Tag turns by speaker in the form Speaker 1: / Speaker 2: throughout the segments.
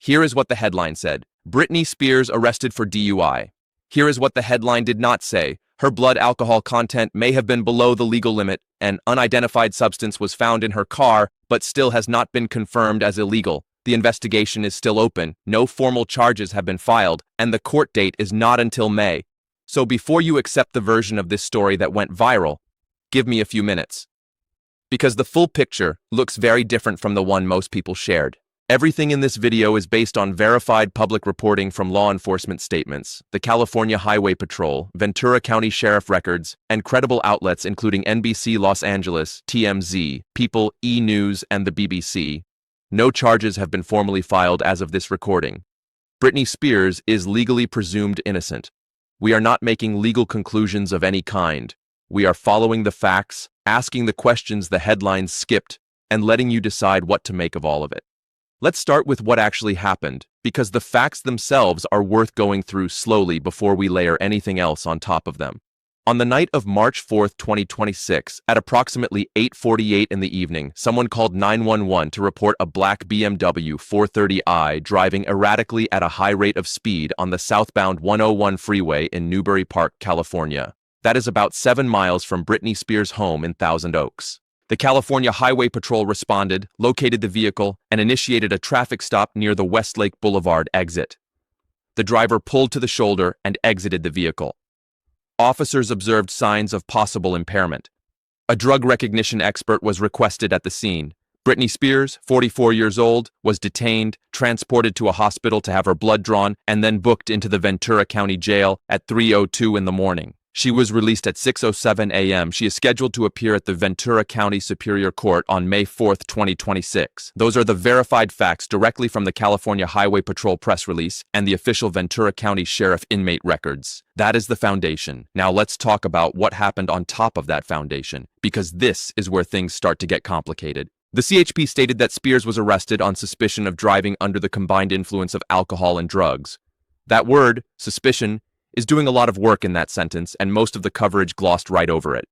Speaker 1: Here is what the headline said. Britney Spears arrested for DUI. Here is what the headline did not say. Her blood alcohol content may have been below the legal limit. An unidentified substance was found in her car, but still has not been confirmed as illegal. The investigation is still open, no formal charges have been filed, and the court date is not until May. So before you accept the version of this story that went viral, give me a few minutes. Because the full picture looks very different from the one most people shared. Everything in this video is based on verified public reporting from law enforcement statements, the California Highway Patrol, Ventura County Sheriff records, and credible outlets including NBC Los Angeles, TMZ, People, E! News, and the BBC. No charges have been formally filed as of this recording. Britney Spears is legally presumed innocent. We are not making legal conclusions of any kind. We are following the facts, asking the questions the headlines skipped, and letting you decide what to make of all of it. Let's start with what actually happened, because the facts themselves are worth going through slowly before we layer anything else on top of them. On the night of March 4, 2026, at approximately 8:48 in the evening, someone called 911 to report a black BMW 430i driving erratically at a high rate of speed on the southbound 101 freeway in Newbury Park, California. That is about 7 miles from Britney Spears' home in Thousand Oaks. The California Highway Patrol responded, located the vehicle, and initiated a traffic stop near the Westlake Boulevard exit. The driver pulled to the shoulder and exited the vehicle. Officers observed signs of possible impairment. A drug recognition expert was requested at the scene. Britney Spears, 44 years old, was detained, transported to a hospital to have her blood drawn, and then booked into the Ventura County Jail at 3:02 in the morning. She was released at 6:07 a.m. She is scheduled to appear at the Ventura County Superior Court on May 4, 2026. Those are the verified facts directly from the California Highway Patrol press release and the official Ventura County Sheriff inmate records. That is the foundation. Now let's talk about what happened on top of that foundation, because this is where things start to get complicated. The CHP stated that Spears was arrested on suspicion of driving under the combined influence of alcohol and drugs. That word, suspicion, is doing a lot of work in that sentence, and most of the coverage glossed right over it.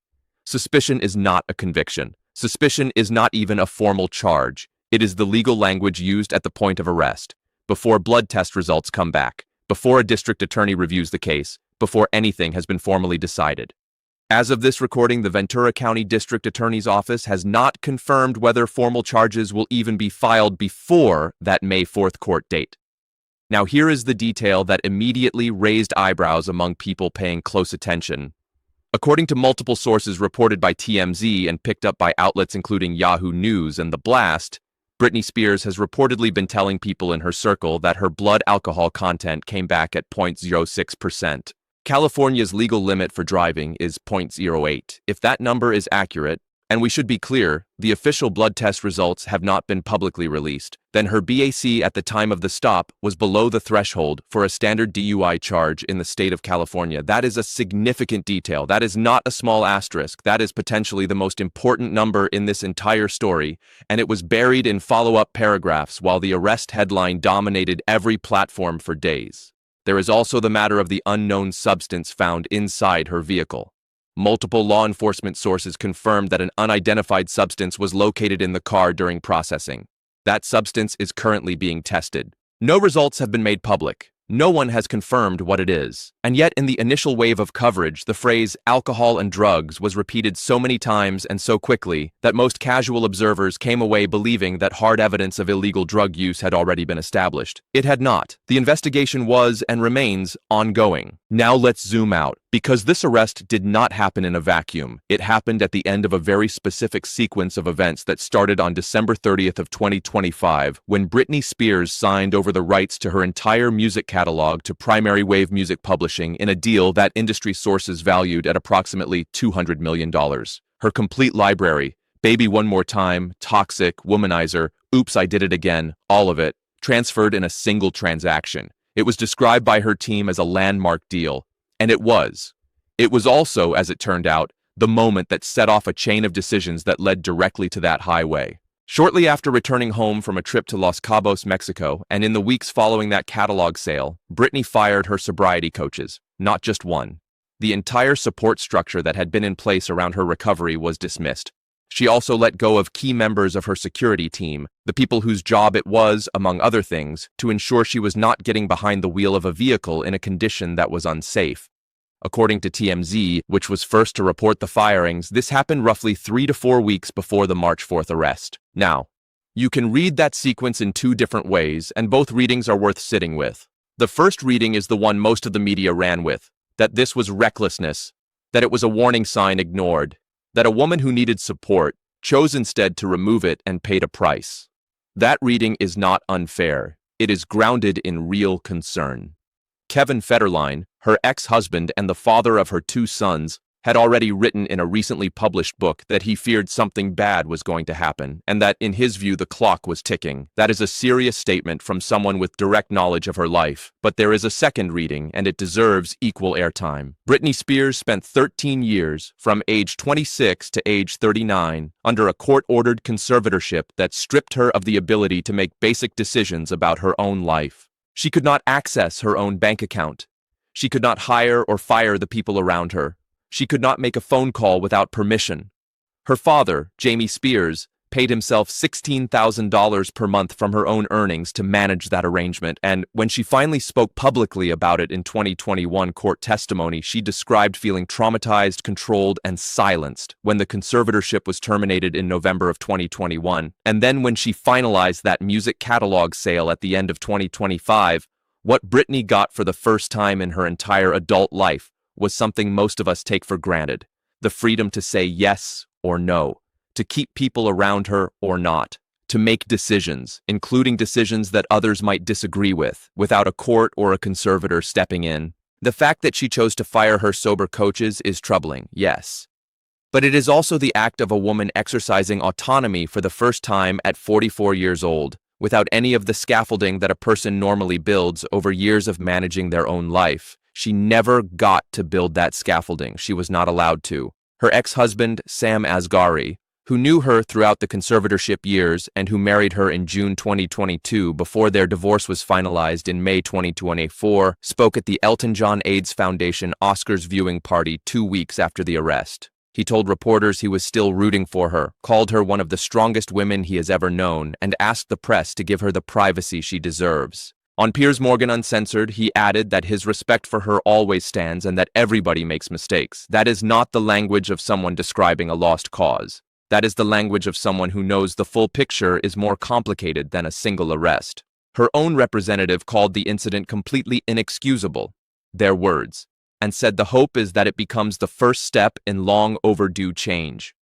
Speaker 1: Suspicion is not a conviction. Suspicion is not even a formal charge. It is the legal language used at the point of arrest, before blood test results come back, before a district attorney reviews the case, before anything has been formally decided. As of this recording, the Ventura County District Attorney's Office has not confirmed whether formal charges will even be filed before that May 4th court date. Now here is the detail that immediately raised eyebrows among people paying close attention. According to multiple sources reported by TMZ and picked up by outlets including Yahoo News and The Blast, Britney Spears has reportedly been telling people in her circle that her blood alcohol content came back at 0.06%. California's legal limit for driving is 0.08. If that number is accurate, and we should be clear, the official blood test results have not been publicly released, then her BAC at the time of the stop was below the threshold for a standard DUI charge in the state of California. That is a significant detail. That is not a small asterisk. That is potentially the most important number in this entire story, and it was buried in follow-up paragraphs while the arrest headline dominated every platform for days. There is also the matter of the unknown substance found inside her vehicle. Multiple law enforcement sources confirmed that an unidentified substance was located in the car during processing. That substance is currently being tested. No results have been made public. No one has confirmed what it is. And yet, in the initial wave of coverage, the phrase alcohol and drugs was repeated so many times and so quickly that most casual observers came away believing that hard evidence of illegal drug use had already been established. It had not. The investigation was and remains ongoing. Now let's zoom out, because this arrest did not happen in a vacuum. It happened at the end of a very specific sequence of events that started on December 30th of 2025, when Britney Spears signed over the rights to her entire music catalog to Primary Wave Music Publishing in a deal that industry sources valued at approximately $200 million. Her complete library, Baby One More Time, Toxic, Womanizer, Oops, I Did It Again, all of it, transferred in a single transaction. It was described by her team as a landmark deal, and it was. It was also, as it turned out, the moment that set off a chain of decisions that led directly to that highway. Shortly after returning home from a trip to Los Cabos, Mexico, and in the weeks following that catalog sale, Britney fired her sobriety coaches, not just one. The entire support structure that had been in place around her recovery was dismissed. She also let go of key members of her security team, the people whose job it was, among other things, to ensure she was not getting behind the wheel of a vehicle in a condition that was unsafe. According to TMZ, which was first to report the firings, this happened roughly 3 to 4 weeks before the March 4th arrest. Now, you can read that sequence in two different ways, and both readings are worth sitting with. The first reading is the one most of the media ran with, that this was recklessness, that it was a warning sign ignored, that a woman who needed support chose instead to remove it and paid a price. That reading is not unfair. It is grounded in real concern. Kevin Federline, her ex-husband and the father of her 2 sons, had already written in a recently published book that he feared something bad was going to happen, and that, in his view, the clock was ticking. That is a serious statement from someone with direct knowledge of her life. But there is a second reading, and it deserves equal airtime. Britney Spears spent 13 years, from age 26 to age 39, under a court-ordered conservatorship that stripped her of the ability to make basic decisions about her own life. She could not access her own bank account. She could not hire or fire the people around her. She could not make a phone call without permission. Her father, Jamie Spears, paid himself $16,000 per month from her own earnings to manage that arrangement, and when she finally spoke publicly about it in 2021 court testimony, she described feeling traumatized, controlled, and silenced when the conservatorship was terminated in November of 2021. And then when she finalized that music catalog sale at the end of 2025, what Britney got for the first time in her entire adult life was something most of us take for granted: the freedom to say yes or no, to keep people around her or not, to make decisions, including decisions that others might disagree with, without a court or a conservator stepping in. The fact that she chose to fire her sober coaches is troubling, yes. But it is also the act of a woman exercising autonomy for the first time at 44 years old, without any of the scaffolding that a person normally builds over years of managing their own life. She never got to build that scaffolding. She was not allowed to. Her ex-husband, Sam Asghari, who knew her throughout the conservatorship years and who married her in June 2022 before their divorce was finalized in May 2024, spoke at the Elton John AIDS Foundation Oscars viewing party 2 weeks after the arrest. He told reporters he was still rooting for her, called her one of the strongest women he has ever known, and asked the press to give her the privacy she deserves. On Piers Morgan Uncensored, he added that his respect for her always stands and that everybody makes mistakes. That is not the language of someone describing a lost cause. That is the language of someone who knows the full picture is more complicated than a single arrest. Her own representative called the incident completely inexcusable, their words, and said the hope is that it becomes the first step in long overdue change.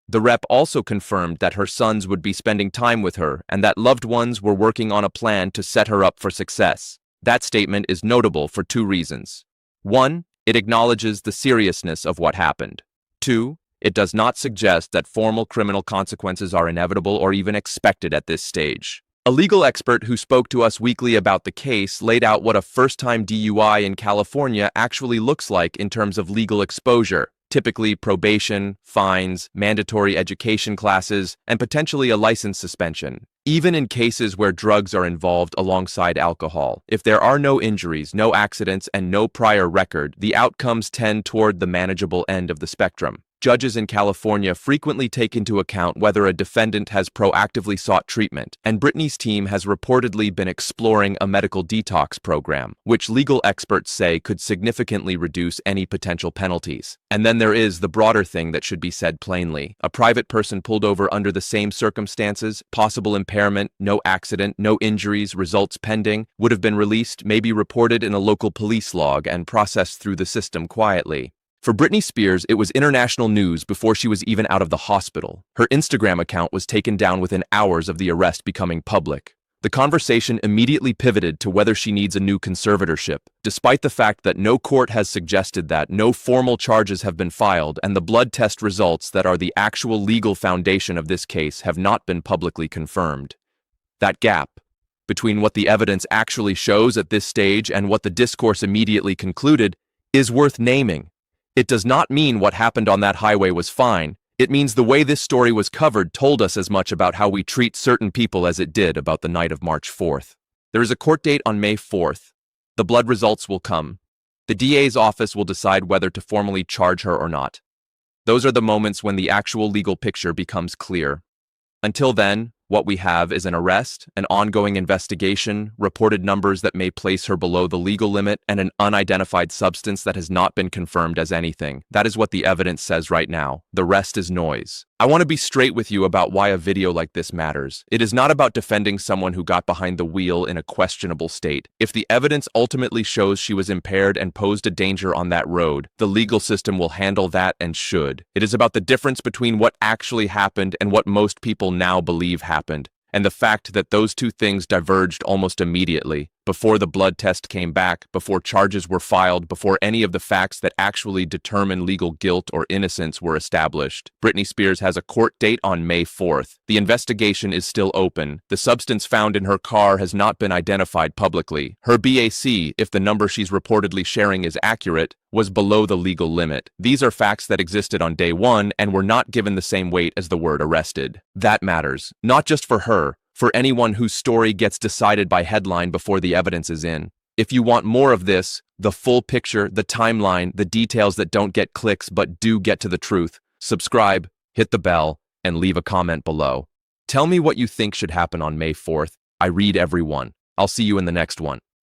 Speaker 1: The rep also confirmed that her sons would be spending time with her and that loved ones were working on a plan to set her up for success. That statement is notable for 2 reasons. 1, it acknowledges the seriousness of what happened. 2, it does not suggest that formal criminal consequences are inevitable or even expected at this stage. A legal expert who spoke to us weekly about the case laid out what a first-time DUI in California actually looks like in terms of legal exposure. Typically probation, fines, mandatory education classes, and potentially a license suspension. Even in cases where drugs are involved alongside alcohol, if there are no injuries, no accidents, and no prior record, the outcomes tend toward the manageable end of the spectrum. Judges in California frequently take into account whether a defendant has proactively sought treatment, and Britney's team has reportedly been exploring a medical detox program, which legal experts say could significantly reduce any potential penalties. And then there is the broader thing that should be said plainly. A private person pulled over under the same circumstances, possible impairment, no accident, no injuries, results pending, would have been released, maybe reported in a local police log, and processed through the system quietly. For Britney Spears, it was international news before she was even out of the hospital. Her Instagram account was taken down within hours of the arrest becoming public. The conversation immediately pivoted to whether she needs a new conservatorship, despite the fact that no court has suggested that, no formal charges have been filed, and the blood test results that are the actual legal foundation of this case have not been publicly confirmed. That gap between what the evidence actually shows at this stage and what the discourse immediately concluded is worth naming. It does not mean what happened on that highway was fine. It means the way this story was covered told us as much about how we treat certain people as it did about the night of March 4th. There is a court date on May 4th. The blood results will come. The DA's office will decide whether to formally charge her or not. Those are the moments when the actual legal picture becomes clear. Until then, what we have is an arrest, an ongoing investigation, reported numbers that may place her below the legal limit, and an unidentified substance that has not been confirmed as anything. That is what the evidence says right now. The rest is noise. I want to be straight with you about why a video like this matters. It is not about defending someone who got behind the wheel in a questionable state. If the evidence ultimately shows she was impaired and posed a danger on that road, the legal system will handle that and should. It is about the difference between what actually happened and what most people now believe happened, and the fact that those two things diverged almost immediately, before the blood test came back, before charges were filed, before any of the facts that actually determine legal guilt or innocence were established. Britney Spears has a court date on May 4th. The investigation is still open. The substance found in her car has not been identified publicly. Her BAC, if the number she's reportedly sharing is accurate, was below the legal limit. These are facts that existed on day one and were not given the same weight as the word arrested. That matters, not just for her, for anyone whose story gets decided by headline before the evidence is in. If you want more of this, the full picture, the timeline, the details that don't get clicks but do get to the truth, subscribe, hit the bell, and leave a comment below. Tell me what you think should happen on May 4th. I read every one. I'll see you in the next one.